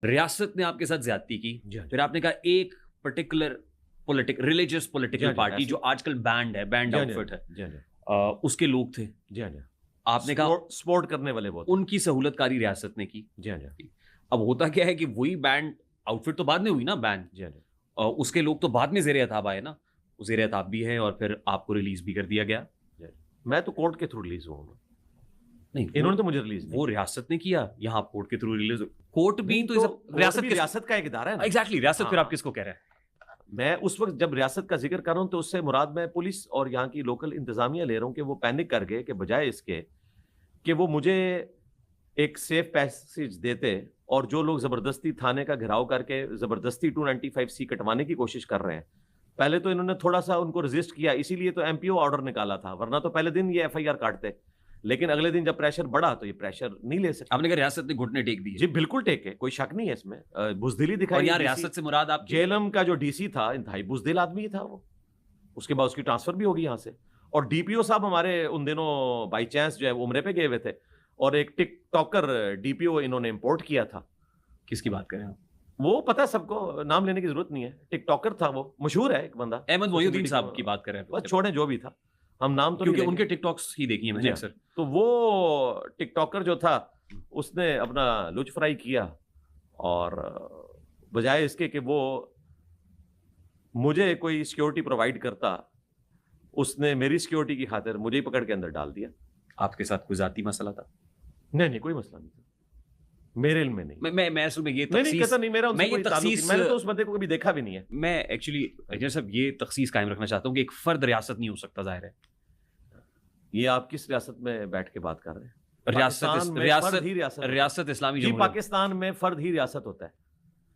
ریاست نے آپ کے ساتھ زیادتی کی، پھر آپ نے کہا ایک پرٹیکولر ریلیجیس پولیٹیکل پارٹی جو آج کل بینڈ ہے، بینڈ آؤٹ فٹ ہے، اس کے لوگ تھے، آپ نے کہا سپورٹ کرنے والے بہت، ان کی سہولت کاری ریاست نے کی۔ اب ہوتا کیا ہے کہ وہی بینڈ آؤٹ فٹ تو بعد میں ہوئی نا، بینڈ اس کے لوگ تو بعد میں زیر اعتاب آئے نا، زیر اعتاب بھی ہے اور پھر آپ کو ریلیز بھی کر دیا گیا۔ میں تو کورٹ کے تھرو ریلیز ہوا ہوں، نہیں انہوں نے تو مجھے ریلیز وہ ریاست نے کیا، یہاں آپ کورٹ کے تھرو ریلیز، کورٹ بھی تو ریاست کا ایک ادارہ ہے نا۔ ایگزیکٹلی، ریاست پھر آپ کس کو کہہ رہے ہیں؟ میں اس وقت جب ریاست کا ذکر کر رہا ہوں تو اس سے مراد میں پولیس اور یہاں کی لوکل انتظامیہ لے رہا ہوں کہ وہ پینک کر گئے کہ بجائے اس کے کہ وہ مجھے ایک سیف پیسیج دیتے، اور جو لوگ زبردستی تھانے کا گھیراؤ کر کے زبردستی 295C کٹوانے کی کوشش کر رہے ہیں، پہلے تو انہوں نے تھوڑا سا ان کو ریزسٹ کیا، اسی لیے تو MPO آرڈر نکالا تھا، ورنہ تو پہلے دن یہ FIR کاٹتے، لیکن اگلے دن جب پریشر بڑھا تو یہ پریشر نہیں لے سکتے۔ آپ نے کہا ریاست نے گھٹنے ٹیک دیے؟ جی بالکل ٹیک ہے، کوئی شک نہیں ہے اس میں، بزدلی دکھائی۔ یہاں ریاست سے مراد آپ جیلم کا جو DC تھا انتہائی بزدل آدمی تھا وہ، اس کے بعد اس کی ٹرانسفر بھی ہوگی یہاں سے، اور DPO صاحب ہمارے ان دنوں بائی چانس جو ہے وہ عمرے پہ گئے ہوئے تھے، اور ایک ٹک ٹاکر DPO انہوں نے امپورٹ کیا تھا۔ کس کی بات کریں آپ؟ وہ پتہ سب کو، نام لینے کی ضرورت نہیں ہے، ٹک ٹاکر تھا، وہ مشہور ہے ایک بندہ، احمد محی الدین صاحب کی بات کر رہے ہیں، بس چھوڑیں جو بھی تھا، ہم نام تو کیونکہ ان کے ٹک ٹاکس ہی دیکھی ہیں میں نے اکثر۔ تو وہ ٹک ٹاکر جو تھا اس نے اپنا لچ فرائی کیا، اور بجائے اس کے کہ وہ مجھے کوئی سیکیورٹی پرووائڈ کرتا، اس نے میری سیکیورٹی کی خاطر مجھے ہی پکڑ کے اندر ڈال دیا۔ آپ کے ساتھ کوئی ذاتی مسئلہ تھا؟ نہیں کوئی مسئلہ نہیں تھا میرے علم میں، نہیں۔ میں اصل میں یہ تخصیص نہیں، میرا ان سے کوئی تعلق نہیں، میں نے تو اس بندے کو کبھی دیکھا بھی نہیں ہے۔ میں ایکچولی اجر صاحب یہ تخصیص قائم رکھنا چاہتا ہوں کہ ایک فرد ریاست نہیں ہو سکتا، ظاہر ہے۔ یہ آپ کس ریاست میں بیٹھ کے بات کر رہے ہیں؟ ریاست اسلامی جمہوریہ، پاکستان میں فرد ہی ریاست ہوتا ہے۔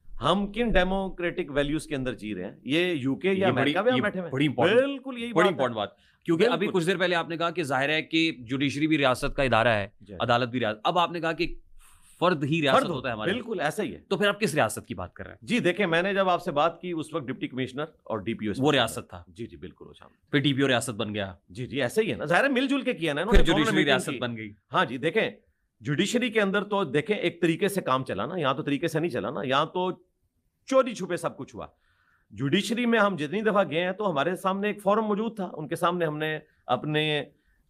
ہم کن ڈیموکریٹک ویلیوز کے اندر جی رہے ہیں؟ یہ UK یا امریکہ میں بیٹھے ہوئے ہیں؟ بالکل یہی بڑی امپورٹنٹ بات، کیونکہ ابھی کچھ دیر پہلے آپ نے کہا کہ ظاہر ہے کہ جوڈیشری بھی ریاست کا ادارہ ہے، عدالت بھی ریاست، اب آپ نے کہا کہ فرد ہی ریاست ہوتا ہے ہمارا۔ بالکل ایسا ہی ہے۔ تو پھر آپ کس ریاست کی بات کر رہے ہیں؟ جی دیکھیں، میں نے جب آپ سے بات کی اس وقت ڈپٹی کمشنر اور DPO وہ ریاست تھا۔ جی بالکل، پھر DPO ریاست بن گیا۔ جی ایسا ہی ہے نا، ظاہر ہے مل جل کے کیا نا، پھر جوڈیشری ریاست بن گئی۔ ہاں جی، دیکھیں جوڈیشری کے اندر تو دیکھیں ایک طریقے سے کام چلا نا، یہاں تو طریقے سے نہیں چلا نا، یہاں تو چوری چھپے سب کچھ ہوا۔ جوڈیشری میں ہم جتنی دفعہ گئے ہیں تو ہمارے سامنے ایک فورم موجود تھا، ان کے سامنے ہم نے اپنے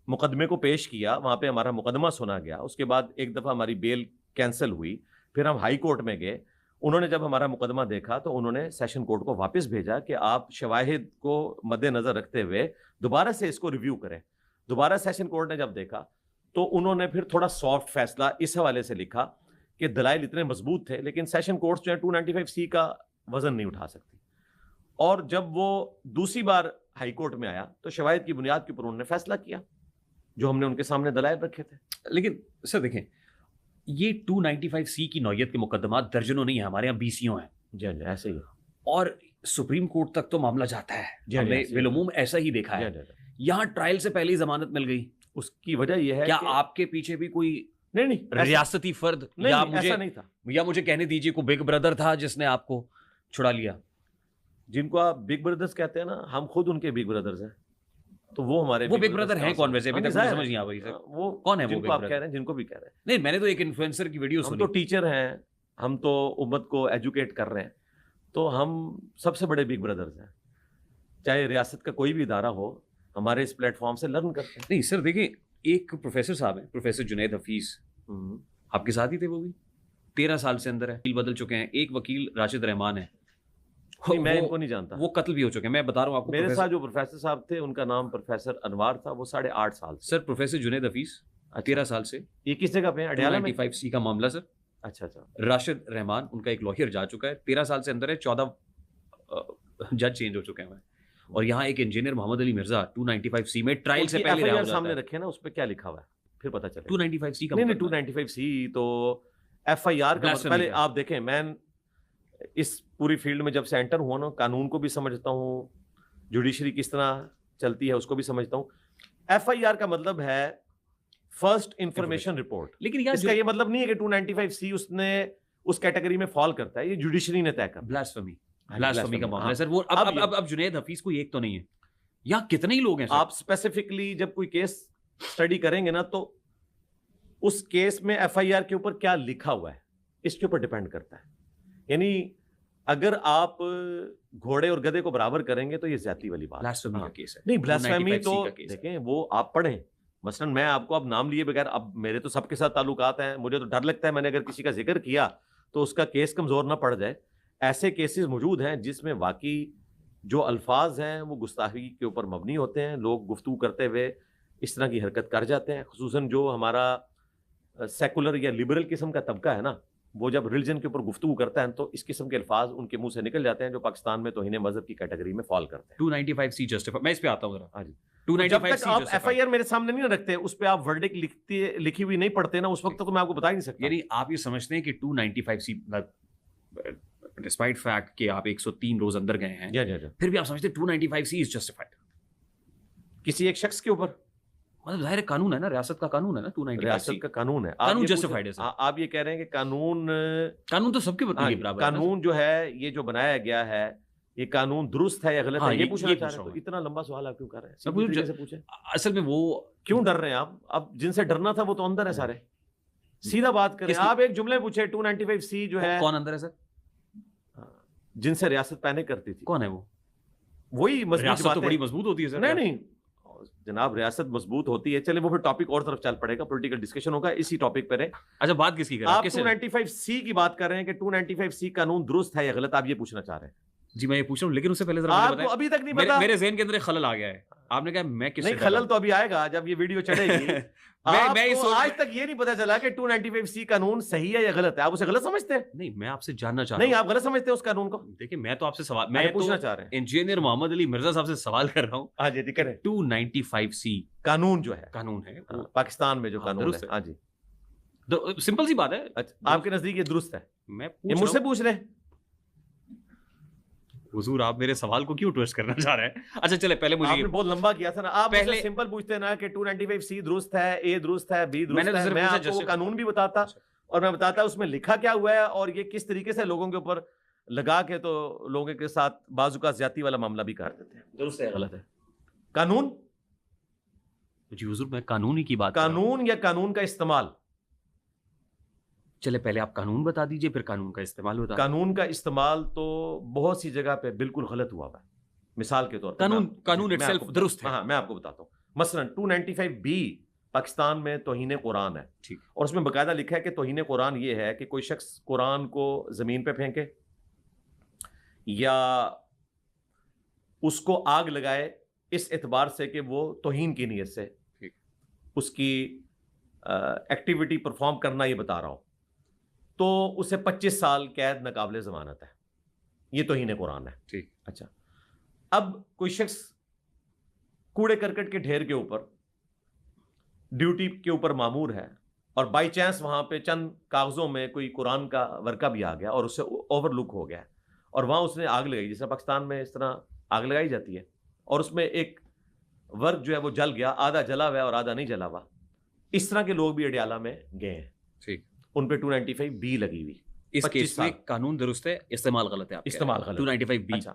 مقدمے کو پیش کیا، وہاں پہ ہمارا مقدمہ سنا گیا، اس کے بعد ایک دفعہ ہماری بیل کینسل ہوئی، پھر ہم ہائی کورٹ میں گئے، انہوں نے جب ہمارا مقدمہ دیکھا تو انہوں نے سیشن کورٹ کو واپس بھیجا کہ آپ شواہد کو مد نظر رکھتے ہوئے دوبارہ سے اس کو ریویو کریں۔ دوبارہ سیشن کورٹ نے جب دیکھا تو انہوں نے پھر تھوڑا سافٹ فیصلہ اس حوالے سے لکھا کہ دلائل اتنے مضبوط تھے، لیکن سیشن کورٹس جو ہے 295C کا وزن نہیں اٹھا سکتی، اور جب وہ دوسری بار ہائی کورٹ میں آیا تو شواہد کی بنیاد کے اوپر انہوں نے فیصلہ کیا جو ہم نے ان کے سامنے دلائل رکھے تھے۔ لیکن سر دیکھیں، یہ 295C کی نوعیت کے مقدمات درجنوں نہیں ہیں، ہمارے یہاں 20 ہیں۔ جی ایسے ہی، اور سپریم کورٹ تک تو معاملہ جاتا ہے، ہم نے بالعموم ایسا ہی دیکھا ہے۔ یہاں ٹرائل سے پہلے ہی ضمانت مل گئی، اس کی وجہ یہ ہے کیا آپ کے پیچھے بھی کوئی نہیں ریاستی فرد یا مجھے کہنے دیجیے کوئی بگ بردر تھا جس نے آپ کو چھڑا لیا؟ جن کو آپ بگ بردرز کہتے ہیں نا، ہم خود ان کے بگ بردرز ہیں، تو وہ ہمارے وہ بگ بردر ہیں کون؟ ویسے ابھی تک سمجھ نہیں آ رہی سر وہ کون ہے؟ جن کو آپ کہہ رہے ہیں، جن کو بھی کہہ رہے ہیں۔ نہیں، میں نے تو ایک انفلوئنسر کی ویڈیو سنی۔ ہم تو ٹیچر ہیں، ہم تو امت کو ایجوکیٹ کر رہے ہیں، تو ہم سب سے بڑے بگ بردرز ہیں، چاہے ریاست کا کوئی بھی ادارہ ہو، ہمارے اس پلیٹ فارم سے لرن کرتے ہیں۔ نہیں سر دیکھیں، ایک پروفیسر صاحب ہیں، پروفیسر جنید حفیظ، آپ کے ساتھ ہی تھے، وہ بھی 13 سال سے اندر ہے، وکیل بدل چکے ہیں۔ ایک وکیل راشد رحمان ہے، میں ان کو نہیں جانتا، وہ قتل بھی ہو چکے ہیں۔ میں بتا رہا ہوں آپ کو، میرے ساتھ جو پروفیسر صاحب تھے ان کا نام پروفیسر انوار تھا، وہ 8.5 سال۔ سر پروفیسر جنید حفیظ 13 سال سے، یہ کس جگہ پہ ہیں؟ اڈیالہ میں؟ 295C کا معاملہ سر۔ اچھا، راشد رحمان ان کا ایک لوئر جا چکا ہے، 13 سال سے اندر ہے، 14 جج چینج ہو چکے ہیں۔ اور یہاں ایک انجینئر محمد علی مرزا 295C میں ٹرائل سے پہلے رہا سامنے رکھے نا، اس پہ کیا لکھا ہوا ہے پھر پتہ چلے۔ 295C کا نہیں 295C تو FIR کا پہلے آپ دیکھیں، میں اس پوری فیلڈ میں جب سے انٹر ہوا نا، قانون کو بھی سمجھتا ہوں، جوڈیشری کس طرح چلتی ہے اس کو بھی سمجھتا ہوں۔ FIR کا مطلب ہے فرسٹ انفارمیشن رپورٹ، لیکن اس کا یہ مطلب نہیں ہے کہ 295C اس نے اس کیٹیگری میں فال کرتا ہے، یہ جوڈیشری نے طے کرا۔ بلاسفمی کا معاملہ سر۔ وہ اب جنید حفیظ کوئی ایک تو نہیں ہے، یہاں کتنے ہی لوگ ہیں؟ آپ اسپیسیفکلی جب کوئی کیس اسٹڈی کریں گے نا تو اس کیس میں FIR کے اوپر کیا لکھا ہوا ہے اس کے اوپر ڈیپینڈ کرتا ہے۔ یعنی اگر آپ گھوڑے اور گدھے کو برابر کریں گے تو یہ زیادتی والی بات بلاسفیمی کا کیس ہے نہیں. بلاسفیمی 295C تو کا کیس ہے. دیکھیں وہ آپ پڑھیں, مثلا میں آپ کو اب نام لیے بغیر, اب میرے تو سب کے ساتھ تعلقات ہیں, مجھے تو ڈر لگتا ہے میں نے اگر کسی کا ذکر کیا تو اس کا کیس کمزور نہ پڑ جائے. ایسے کیسز موجود ہیں جس میں واقعی جو الفاظ ہیں وہ گستاخی کے اوپر مبنی ہوتے ہیں, لوگ گفتگو کرتے ہوئے اس طرح کی حرکت کر جاتے ہیں, خصوصاً جو ہمارا سیکولر یا لبرل قسم کا طبقہ ہے نا, وہ جب ریلیجن کے اوپر گفتگو کرتا ہے تو اس قسم کے الفاظ ان کے منہ سے نکل جاتے ہیں جو پاکستان میں توہین مذہب کی کیٹیگری میں فال کرتے ہیں. 295C جسٹیفائی, میں اس پہ آتا ہوں ذرا. ہاں جی, 295C جب تک آپ ایف آئی جسٹیفائی, آر میرے سامنے نہیں رکھتے, اس پہ آپ ورڈک لکھی ہوئی نہیں پڑھتے نا, اس وقت تک تو میں آپ کو بتا ہی نہیں سکتا. یعنی آپ یہ سمجھتے ہیں کہ 295C ڈسپائٹ فیکٹ کہ آپ 103 روز اندر گئے ہیں, پھر بھی آپ سمجھتے ہیں 295C از جسٹیفائڈ کسی ایک شخص کے اوپر؟ مطلب ظاہر قانون ہے نا, ریاست کا قانون ہے نا, 295C ریاست کا قانون ہے, قانون جسٹیفائڈ ہے. آپ یہ کہہ رہے ہیں کہ قانون تو سب کے لیے برابر ہے. قانون جو ہے یہ جو بنایا گیا ہے یہ قانون درست ہے یا غلط ہے, یہ پوچھنا چاہ رہے ہیں. اتنا لمبا سوال آپ کیوں کر رہے ہیں؟ اصل میں وہ کیوں ڈر رہے ہیں آپ؟ اب جن سے ڈرنا تھا وہ تو اندر ہے سارے, سیدھا بات کریں. آپ ایک جملے پوچھے 295C جو ہے کون اندر ہے سر؟ جن سے ریاست پینک کرتی تھی. کون ہے وہ؟ وہی ریاست تو بڑی مضبوط ہوتی ہے سر. نہیں جناب, ریاست مضبوط ہوتی ہے. چلے وہ پھر ٹاپک اور طرف چل پڑے گا, پولیٹیکل ڈسکشن ہوگا, اسی ٹاپک پہ رہے. اچھا بات کس کی کر رہے ہیں آپ 295C کی بات کر رہے ہیں کہ 295C قانون درست ہے یا غلط, آپ یہ پوچھنا چاہ رہے ہیں. جی میں یہ پوچھ رہا ہوں, لیکن اس سے پہلے ذرا آپ کو ابھی تک نہیں پتا. میرے ذہن کے اندر ایک خلل آ گیا ہے. آپ نے کہا میں کس نہیں, خلل تو ابھی آئے گا جب یہ ویڈیو چڑھے گی. آج تک یہ نہیں پتا چلا کہ 295C قانون صحیح ہے یا غلط ہے, آپ اسے غلط سمجھتے ہیں. نہیں, میں آپ سے جاننا چاہ رہا ہوں. نہیں, آپ غلط سمجھتے ہیں اس قانون کو. دیکھیں میں تو آپ سے سوال, میں پوچھنا چاہ رہے ہیں انجینئر محمد علی مرزا صاحب سے سوال کر رہا ہوں. ہاں جی, کریں. 295C قانون جو ہے, قانون ہے پاکستان میں جو قانون ہے, ہاں جی, سمپل سی بات ہے. آپ کے نزدیک یہ درست ہے؟ میں مجھ سے پوچھ رہے ہیں. حضور آپ میرے سوال کو کیوں ٹویسٹ کرنا چاہ رہے ہیں؟ اچھا چلے پہلے مجھے, آپ نے بہت لمبا کیا تھا نا, آپ پہلے سمپل پوچھتے ہیں نا کہ 295C درست ہے, اے درست ہے, بی درست ہے. میں آپ کو قانون بھی بتاتا اور میں بتاتا اس میں لکھا کیا ہوا ہے اور یہ کس طریقے سے لوگوں کے اوپر لگا کے تو لوگوں کے ساتھ بازو کا زیادتی والا معاملہ بھی کر دیتے ہیں. درست ہے غلط ہے قانون؟ جی حضور میں قانونی کی بات, قانون یا قانون کا استعمال. چلے پہلے آپ قانون بتا دیجئے پھر قانون کا استعمال بتا. قانون کا استعمال تو بہت سی جگہ پہ بالکل غلط ہوا ہے. مثال کے طور پر قانون اٹسیلف درست ہے. ہاں میں آپ کو بتاتا ہوں. مثلا 295B پاکستان میں توہین قرآن ہے, اور اس میں باقاعدہ لکھا ہے کہ توہین قرآن یہ ہے کہ کوئی شخص قرآن کو زمین پہ پھینکے یا اس کو آگ لگائے اس اعتبار سے کہ وہ توہین کی نیت سے اس کی ایکٹیویٹی پرفارم کرنا, یہ بتا رہا ہوں, تو اسے 25 سال قید ناقابل ضمانت ہے. یہ توہین قرآن ہے. ٹھیک. اچھا, اب کوئی شخص کوڑے کرکٹ کے ڈھیر کے اوپر ڈیوٹی کے اوپر مامور ہے اور بائی چانس وہاں پہ چند کاغذوں میں کوئی قرآن کا ورقہ بھی آ گیا اور اس سے اوور لک ہو گیا اور وہاں اس نے آگ لگائی, جیسے پاکستان میں اس طرح آگ لگائی جاتی ہے, اور اس میں ایک ورق جو ہے وہ جل گیا, آدھا جلا ہوا ہے اور آدھا نہیں جلا ہوا. اس طرح کے لوگ بھی اڈیالہ میں گئے ہیں. ٹھیک. ان پہ 295B لگی ہوئی. اس کیس میں قانون درست ہے, استعمال غلط ہے. استعمال غلط. 295B. اچھا,